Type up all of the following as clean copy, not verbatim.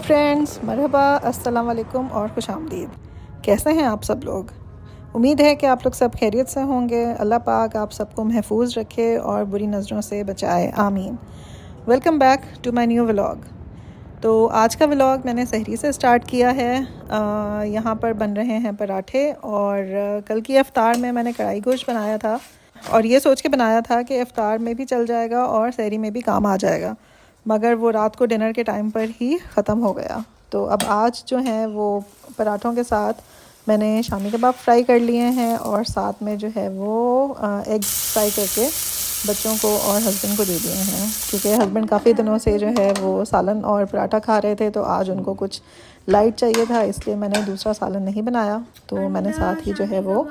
Friends, मरहबा, अस्सलाम वालेकुम और खुशामदीद। कैसे हैं आप सब लोग? उम्मीद है कि आप लोग सब खैरियत से होंगे। अल्लाह पाक आप सबको महफूज रखे और बुरी नज़रों से बचाए, आमीन। Welcome back to my new vlog. तो आज का व्लॉग मैंने सहरी से स्टार्ट किया है। यहाँ पर बन रहे हैं पराठे और कल की इफ्तार में मैंने कढ़ाई गोश्त बनाया था और ये सोच के बनाया था कि इफ्तार में भी चल जाएगा और सहरी में भी काम आ जाएगा, मगर वो रात को डिनर के टाइम पर ही ख़त्म हो गया। तो अब आज जो है वो पराठों के साथ मैंने शामी कबाब फ्राई कर लिए हैं और साथ में जो है वो एग फ्राई करके बच्चों को और हस्बैंड को दे दिए हैं, क्योंकि हस्बैंड काफ़ी दिनों से जो है वो सालन और पराठा खा रहे थे, तो आज उनको कुछ लाइट चाहिए था, इसलिए मैंने दूसरा सालन नहीं बनाया। तो मैंने साथ ही जो है वो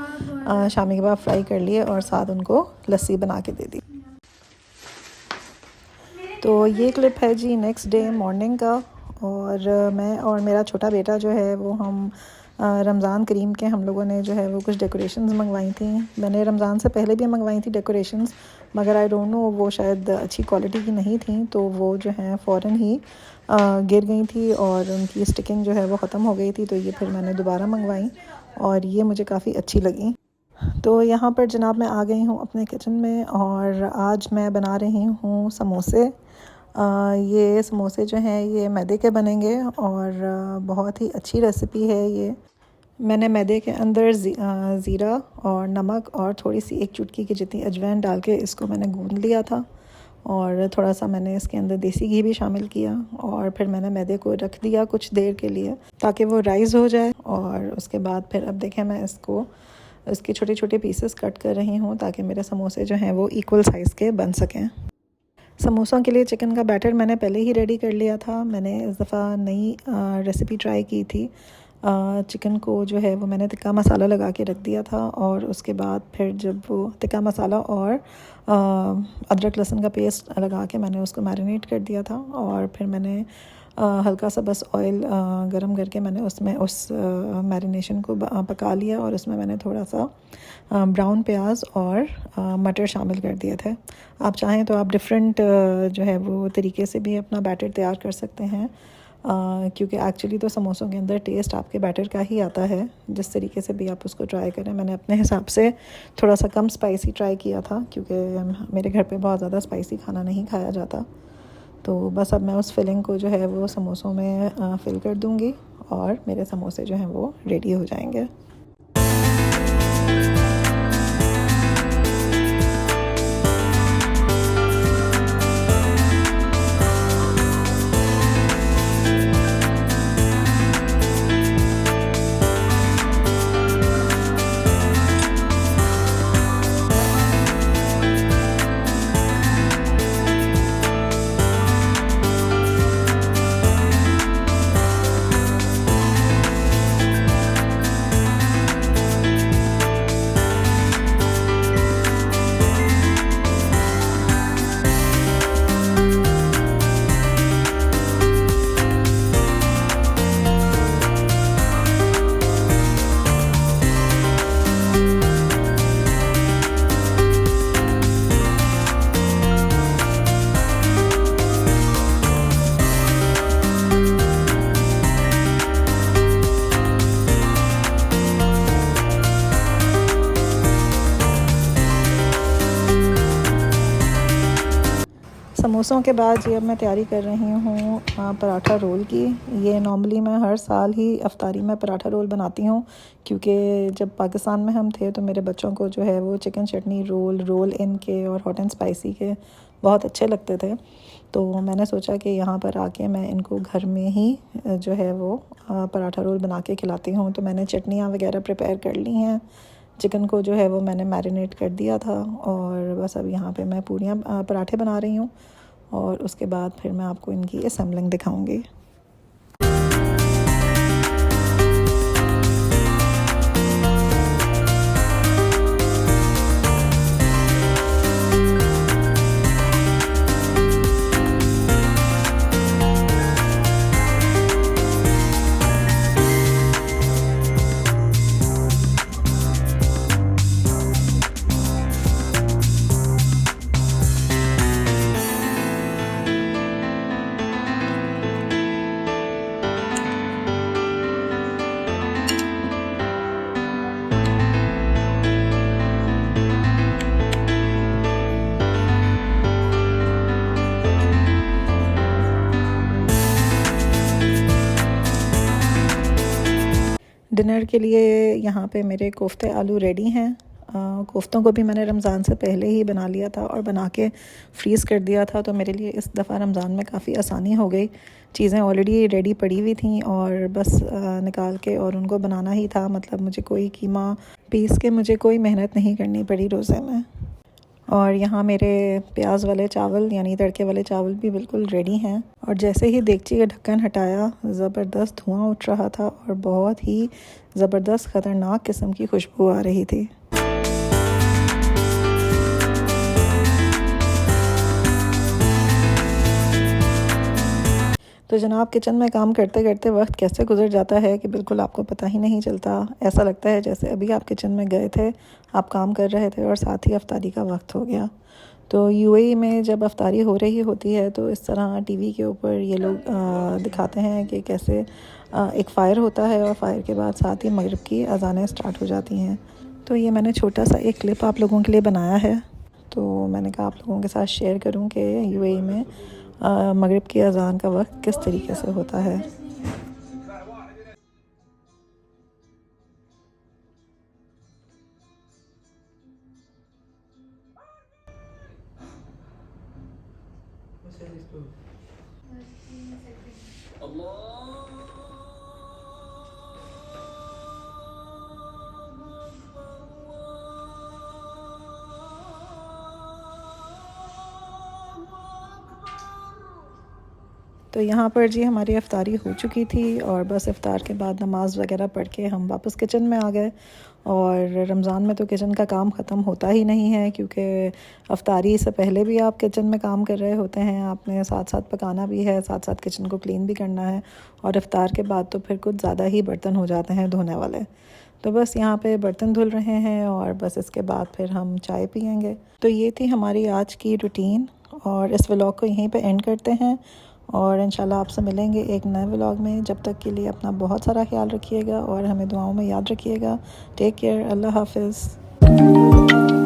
शामी कबाब फ्राई कर लिए और साथ उनको लस्सी बना के दे दी। तो ये क्लिप है जी नेक्स्ट डे मॉर्निंग का, और मैं और मेरा छोटा बेटा जो है वो हम रमज़ान करीम के हम लोगों ने जो है वो कुछ डेकोरेशंस मंगवाई थी। मैंने रमज़ान से पहले भी मंगवाई थी डेकोरेशंस, मगर आई डोंट नो वो शायद अच्छी क्वालिटी की नहीं थी, तो वो जो है फ़ौरन ही गिर गई थी और उनकी स्टिकिंग जो है वो ख़त्म हो गई थी। तो ये फिर मैंने दोबारा मंगवाई और ये मुझे काफ़ी अच्छी लगी। तो यहाँ पर जनाब मैं आ गई हूँ अपने किचन में और आज मैं बना रही हूँ समोसे। ये समोसे जो हैं ये मैदे के बनेंगे और बहुत ही अच्छी रेसिपी है ये। मैंने मैदे के अंदर ज़ीरा और नमक और थोड़ी सी एक चुटकी की जितनी अजवाइन डाल के इसको मैंने गूंद लिया था, और थोड़ा सा मैंने इसके अंदर देसी घी भी शामिल किया और फिर मैंने मैदे को रख दिया कुछ देर के लिए ताकि वो राइज़ हो जाए। और उसके बाद फिर अब देखें मैं इसके छोटे छोटे पीसेस कट कर रही हूँ ताकि मेरे समोसे जो हैं वो इक्वल साइज़ के बन सकें। समोसों के लिए चिकन का बैटर मैंने पहले ही रेडी कर लिया था। मैंने इस दफ़ा नई रेसिपी ट्राई की थी। चिकन को जो है वो मैंने तिक्का मसाला लगा के रख दिया था और उसके बाद फिर जब वो तिक्का मसाला और अदरक लहसुन का पेस्ट लगा के मैंने उसको मैरिनेट कर दिया था, और फिर मैंने हल्का सा बस ऑयल गरम करके मैंने उसमें उस मैरिनेशन को पका लिया और उसमें मैंने थोड़ा सा ब्राउन प्याज और मटर शामिल कर दिए थे। आप चाहें तो आप डिफरेंट जो है वो तरीके से भी अपना बैटर तैयार कर सकते हैं, क्योंकि एक्चुअली तो समोसों के अंदर टेस्ट आपके बैटर का ही आता है। जिस तरीके से भी आप उसको ट्राई करें, मैंने अपने हिसाब से थोड़ा सा कम स्पाइसी ट्राई किया था क्योंकि मेरे घर पे बहुत ज़्यादा स्पाइसी खाना नहीं खाया जाता। तो बस अब मैं उस फिलिंग को जो है वो समोसों में फिल कर दूँगी और मेरे समोसे जो हैं वो रेडी हो जाएंगे। समोसों के बाद ये अब मैं तैयारी कर रही हूँ पराठा रोल की। ये नॉर्मली मैं हर साल ही अफ्तारी में पराठा रोल बनाती हूँ, क्योंकि जब पाकिस्तान में हम थे तो मेरे बच्चों को जो है वो चिकन चटनी रोल इन के और हॉट एंड स्पाइसी के बहुत अच्छे लगते थे। तो मैंने सोचा कि यहाँ पर आके मैं इनको घर में ही जो है वो पराठा रोल बना के खिलाती हूँ। तो मैंने चटनियाँ वगैरह प्रिपेयर कर ली हैं। चिकन को जो है वो मैंने मैरिनेट कर दिया था और बस अब यहाँ पे मैं पूरियाँ पराठे बना रही हूँ और उसके बाद फिर मैं आपको इनकी असेंबलिंग दिखाऊंगी। डिनर के लिए यहाँ पे मेरे कोफ्ते आलू रेडी हैं। कोफ्तों को भी मैंने रमज़ान से पहले ही बना लिया था और बना के फ्रीज़ कर दिया था, तो मेरे लिए इस दफ़ा रमज़ान में काफ़ी आसानी हो गई। चीज़ें ऑलरेडी रेडी पड़ी हुई थी और बस निकाल के और उनको बनाना ही था। मतलब मुझे कोई कीमा पीस के मुझे कोई मेहनत नहीं करनी पड़ी रोज़े में। और यहाँ मेरे प्याज वाले चावल यानी तड़के वाले चावल भी बिल्कुल रेडी हैं। और जैसे ही देगची का ढक्कन हटाया, ज़बरदस्त धुआं उठ रहा था और बहुत ही ज़बरदस्त ख़तरनाक किस्म की खुशबू आ रही थी। तो जनाब, किचन में काम करते करते वक्त कैसे गुजर जाता है कि बिल्कुल आपको पता ही नहीं चलता। ऐसा लगता है जैसे अभी आप किचन में गए थे, आप काम कर रहे थे और साथ ही अफ्तारी का वक्त हो गया। तो यूएई में जब अफ्तारी हो रही होती है तो इस तरह टीवी के ऊपर ये लोग दिखाते हैं कि कैसे एक फ़ायर होता है और फ़ायर के बाद साथ ही मगरिब की अज़ानें स्टार्ट हो जाती हैं। तो ये मैंने छोटा सा एक क्लिप आप लोगों के लिए बनाया है, तो मैंने कहा आप लोगों के साथ शेयर करूं कि यूएई में मगरिब की अज़ान का वक्त किस तरीके से होता है। तो यहाँ पर जी हमारी अफ्तारी हो चुकी थी और बस इफ़्तार के बाद नमाज़ वगैरह पढ़ के हम वापस किचन में आ गए। और रमज़ान में तो किचन का काम ख़त्म होता ही नहीं है, क्योंकि अफ्तारी से पहले भी आप किचन में काम कर रहे होते हैं, आपने साथ साथ पकाना भी है, साथ साथ किचन को क्लीन भी करना है। और इफ़्तार के बाद तो फिर कुछ ज़्यादा ही बर्तन हो जाते हैं धोने वाले। तो बस यहाँ पे बर्तन धुल रहे हैं और बस इसके बाद फिर हम चाय पियेंगे। तो ये थी हमारी आज की रूटीन और इस व्लॉग को यहीं पे एंड करते हैं और इंशाल्लाह आपसे मिलेंगे एक नए व्लॉग में। जब तक के लिए अपना बहुत सारा ख्याल रखिएगा और हमें दुआओं में याद रखिएगा। Take care. अल्लाह हाफ़िज़।